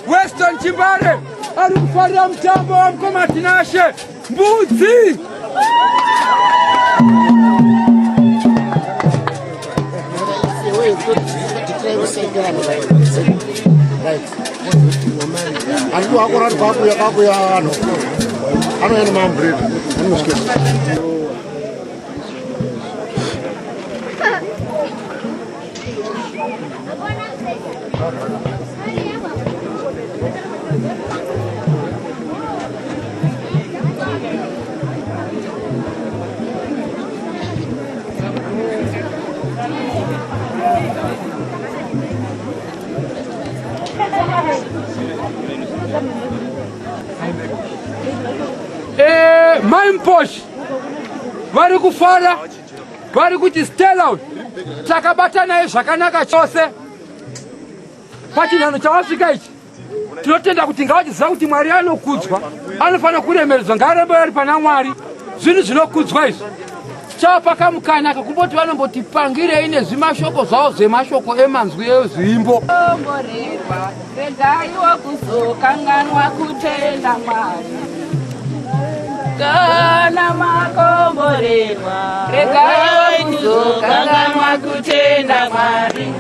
Weston Chimbare alikufaria mtambo wa Mkoma Tinashe mbuzi. Alikuwa hakuna kaku ya ano yana mambre. Maimposh vari kufara vari kuti Stella takabatana zvakanaka chose pachinhano chawasvika ichi. Tinotenda kuti ngavachiziva kuti Mwari anokudzwa, anofanira kuremeredzwa, ngaarambe ari pana Mwari. Zvinhu zvinokudzwa izvi chavapaka mukana kakumboti vanombotipangirei nezvimashoko zvavo zvemashoko emanzwi ezvimbo. Regai wokuzokanganwa kutenda Mwari kana makomborerwa. Regai wokuzokanganwa kutenda Mwari.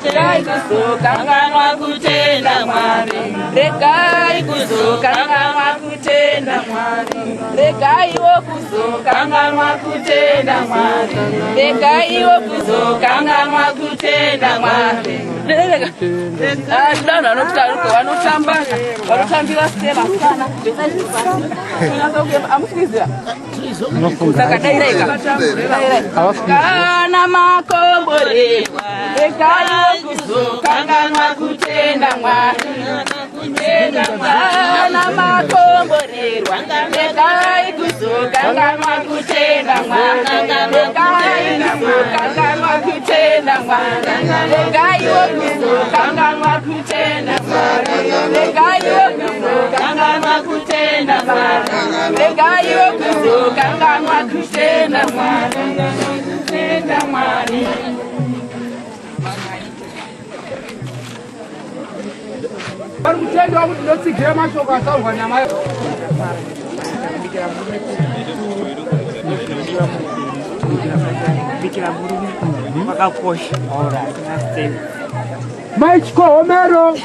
Regai kuzokanganwa kutenda Mwari. Regai kuzokanganwa kutenda Mwari. Regai wokuzokanganwa kutenda Mwari. Regai wokuzokanganwa kutenda Mwari. Ndana nokutaruko vanotamba vanotambira Stella sana. Amusikizira saka daireka kana makomborerwa. Regai wokuzokanganwa kutenda Mwari. Kana makomborerwa. Regai kuzokanganwa kutenda Mwari. Regai kuzokanganwa kutenda Mwari. Regai wokuzokanganwa kutenda Mwari. Regai wokuzokanganwa kutenda Mwari. Regai wokuzokanganwa kutenda Mwari. Kutenda Mwari. Vari kutenda kuti ndotsigira mashoko asaurwa nyama bikira murume vakakosha. Maityo Homero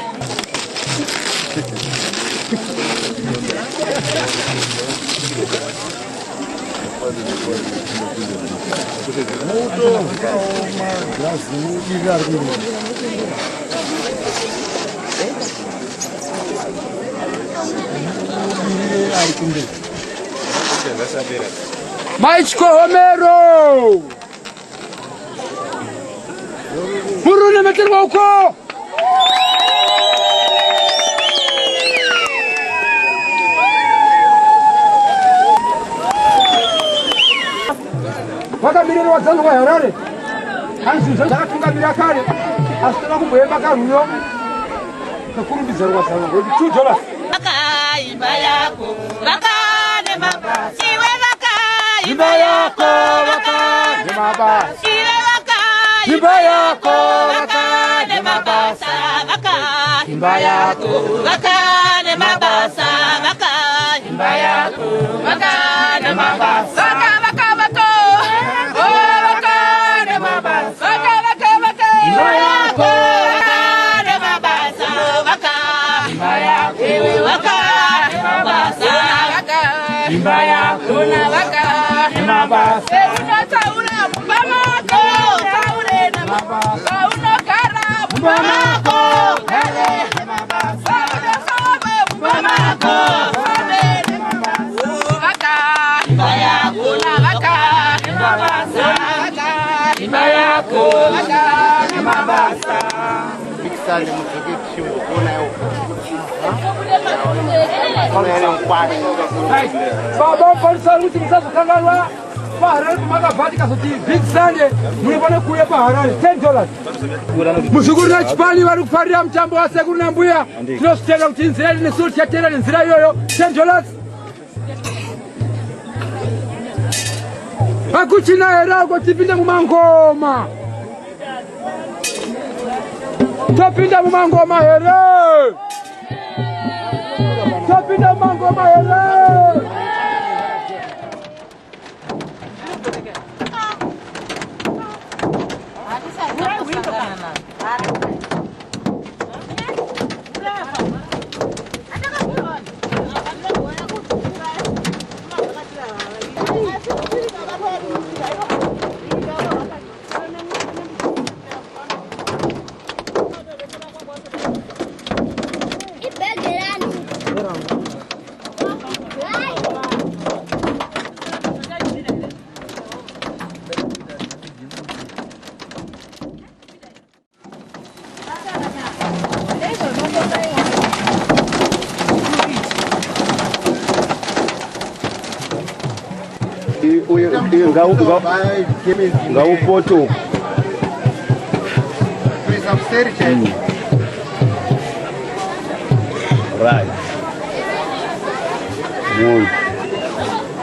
Maityo Homero Murune meterwa uko Mutsogoleri wa Zanu wa Harare anzunza zakatungamira kare asitana kumboyemba karuyo kakurumbidza rwa Zanu ngoti $2 imba yako vakane mabasa iwe vaka imba yako vakane mabasa iwe vaka imba yako vakane mabasa vaka imba yako vakane mabasa vaka imba yako vakane mabasa vaka vaka oh vakane mabasa vaka vaka imba yako vakane mabasa vaka imba yako vakane mabasa vaka imba yako vakane mabasa unataula mbamako taule na mabasa unakara mbamako kale mabasa unasaba mbamako kale mabasa vaka imba yako vaka mabasa vaka imba yako vakane mabasa Sana muziki chimbo kuna yo. Baba falsa luti msasa kangalwa Harare kumagavhatika zoti Big Sunday munofana kuuya paHarare $10. Muzukuru naChipani vari kufarira mutambo wasekuru nambuya tinositenda kuti nzira iri nesu tichatenda nenzira iyoyo $10. Hakuchina here ako tipinde mumangoma topinda mumangoma here topinda mumangoma here Ngaupoto. Right.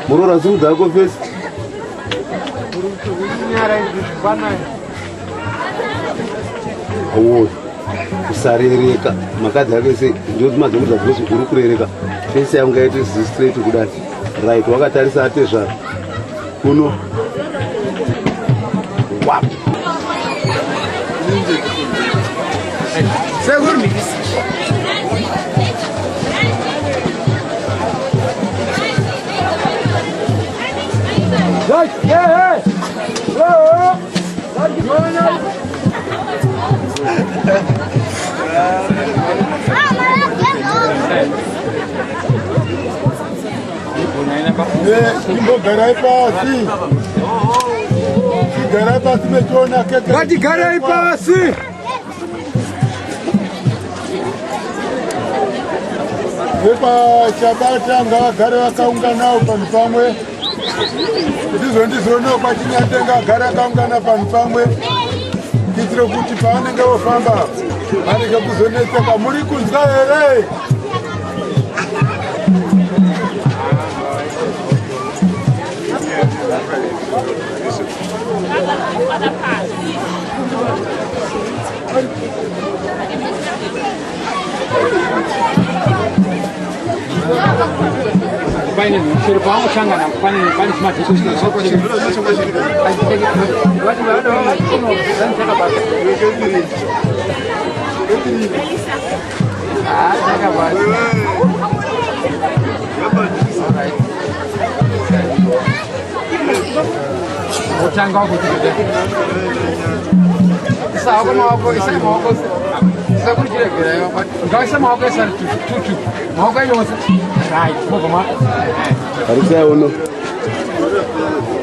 Murora zungu dzako face. Oh. Kusarereka makadzi ake se ndozi madzomuza kuti uri kurereka face yangu yaite straight kudai. Right, wakatarisa ate zvaro. Kuno. Wow. Seguro mix. Hey. Oh. Garai pasi. Epa Shabata ngavagare vakaunganawo panhu pamwe ndizondizonawo kwachinyatenga agare akaungana panhu pamwe kuitire kuti pavanenge vofamba varege kuzonetseka. Muri kunzwa here? Pani sirpamo changa na pani smart so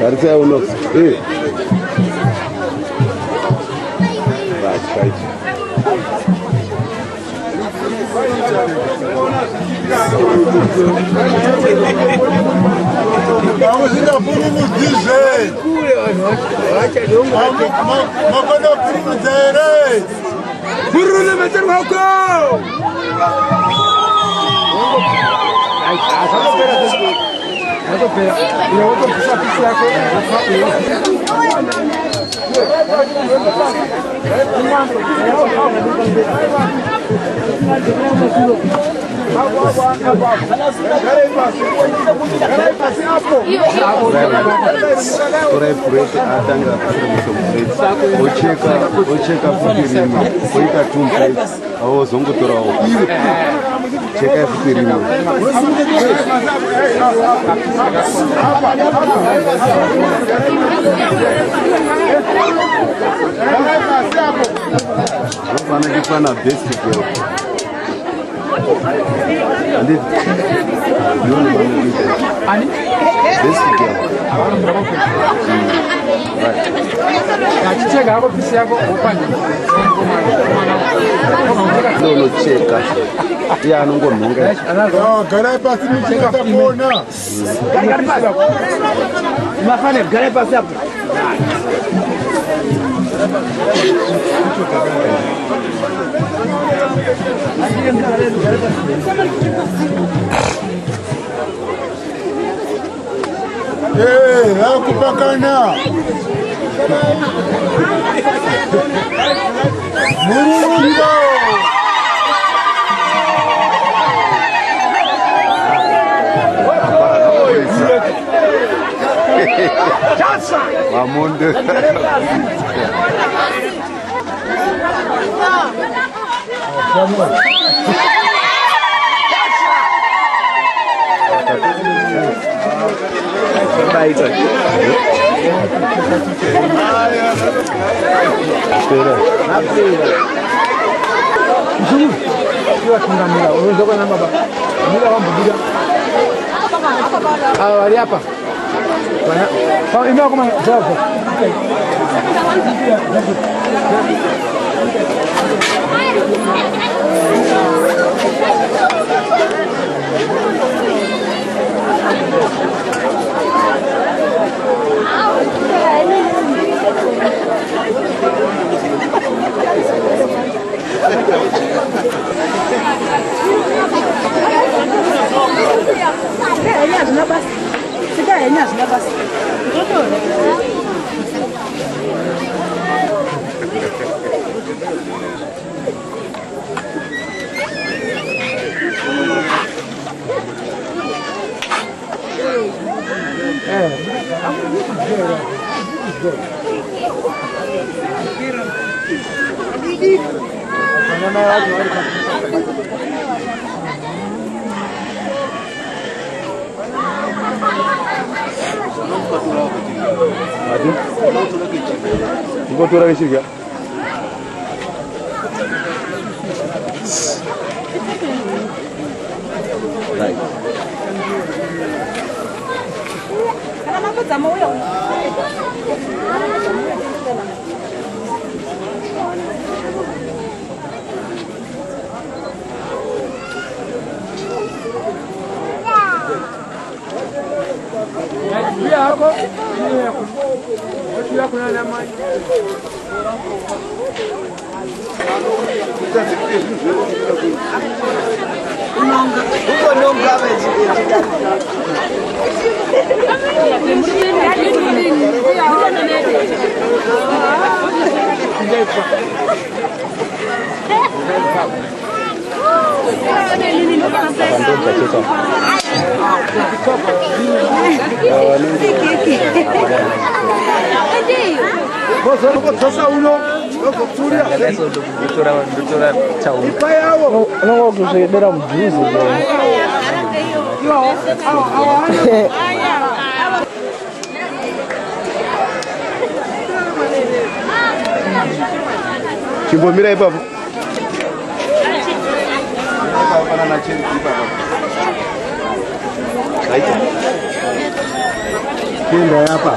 Harisa uno. Eh. Right. Vamos ainda por um DJ. Makono kuruza ere. Buruze meterwa huko. Kupakana. Murundo. Mamunde. Chimbomira ipapo. Kenda hapa.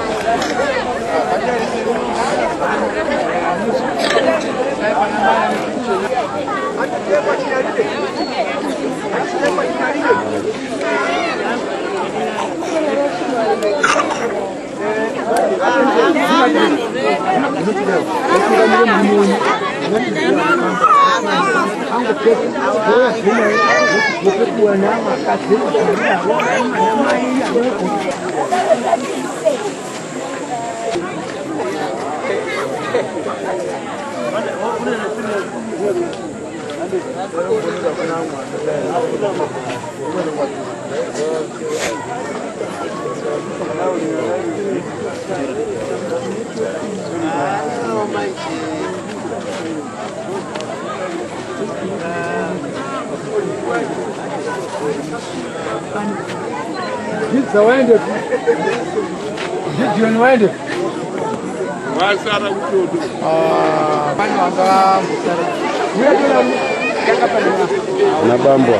Waende jioni, waende nabambwa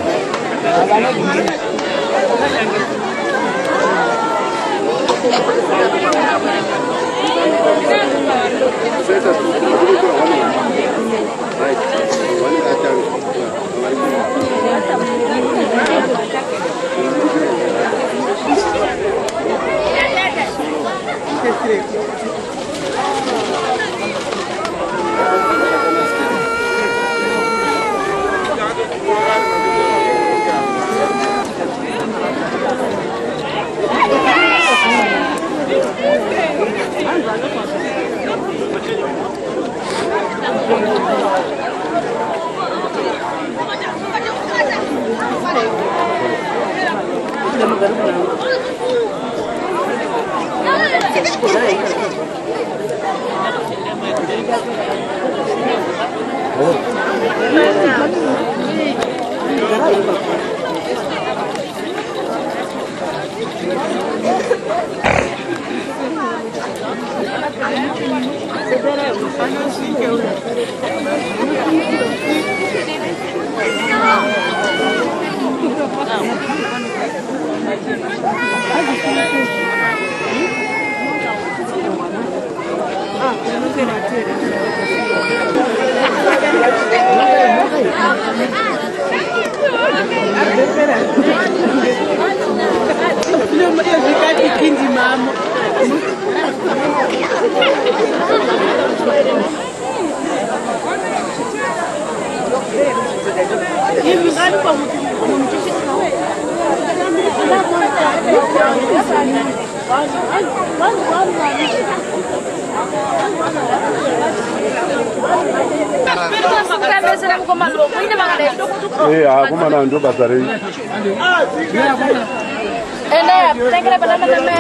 akumana ndo basa rei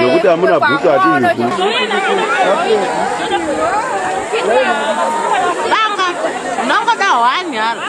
nekuti hamuna bhuku hatiizi unongoda hwani haro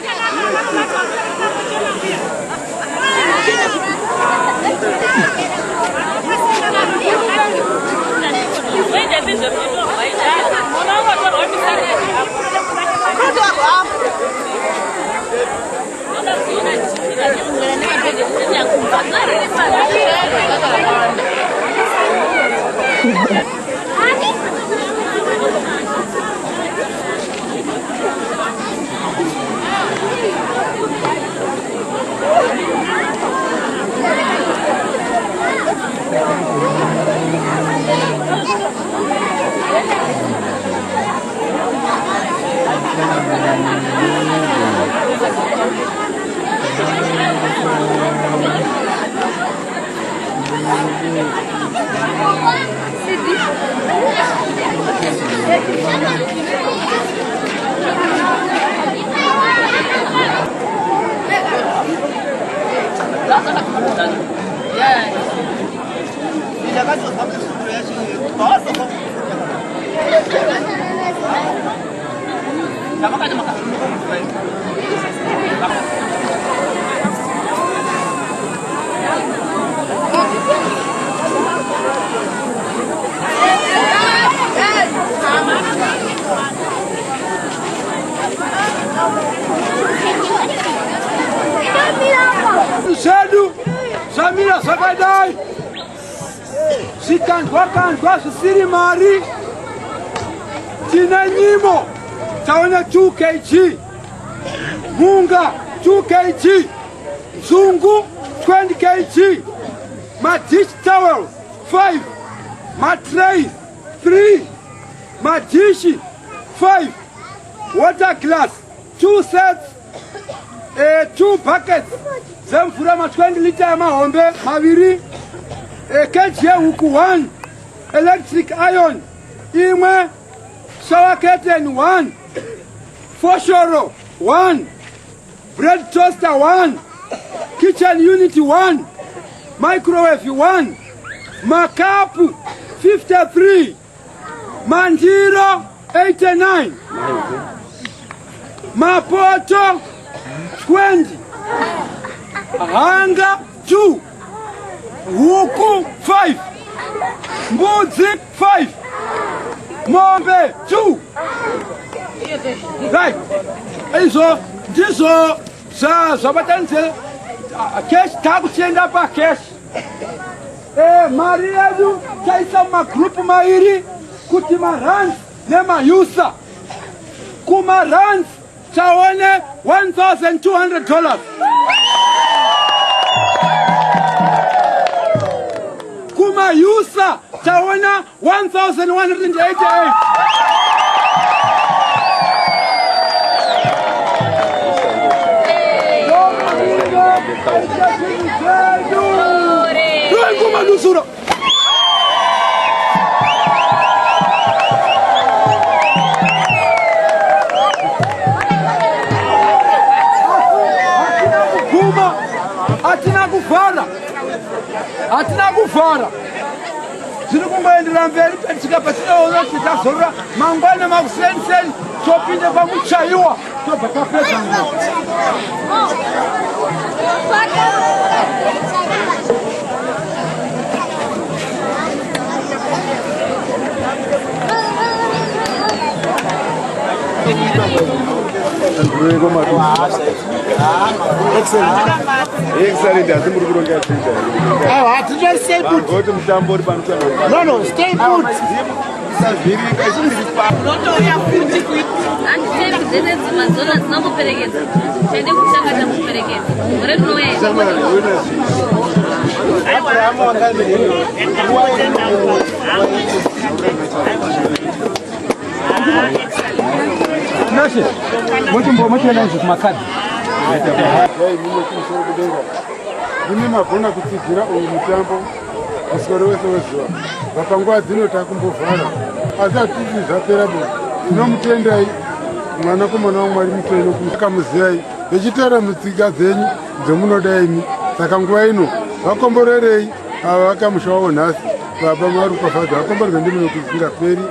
Cedo, Samira Sakadai, Sikandwa Sirimari, Tina Nimo, Tawana 2 kg, Munga 2 kg, Zungu 20 kg, my dish towel 5, my tray 3, madishi 5, water glass 2 sets, 2 buckets zemvura ma 20 liter yamahombe maviri, keji yehuku 1, electric iron imwe, shower curtain 1, foshoro 1, bread toaster 1, kitchen unit 1, microwave 1, makapu 53, mandiro 89, mapoto 20, hanga 2, huku 5, mbuzi 5, ng'ombe 2. Right. Hizo ndizo zabatanze cash takuchenda pa cash. Mari yedu taisa magrupu mairi kuti marans nemayusa. Kumarans taone $1,200. Kumayusa taona 1,188. Atina kuvara ziri kungoendera mberi petika patinoona kuti tazorora mangwana makuseniseni topinde pamuchaiwa tobva tapedza Excellent. I think we're going to get it. I have to just stay put. Go to Mtambo. No, stay put. Kune magona kutsigira uyu mutambo musoro wese wezuva vapanguva dzino takumbovhara asi hatiti zvapera bo tinomutendai mwanakomana waMwari mupenyu akamuzirai vechitaura mutsiga dzenyu dzomunoda imi saka nguva ino vakomborerei ava vakamushawawo nhasi baba Mwari ukafadza vakomborerwa ndimino kusingaperi.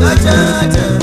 Acha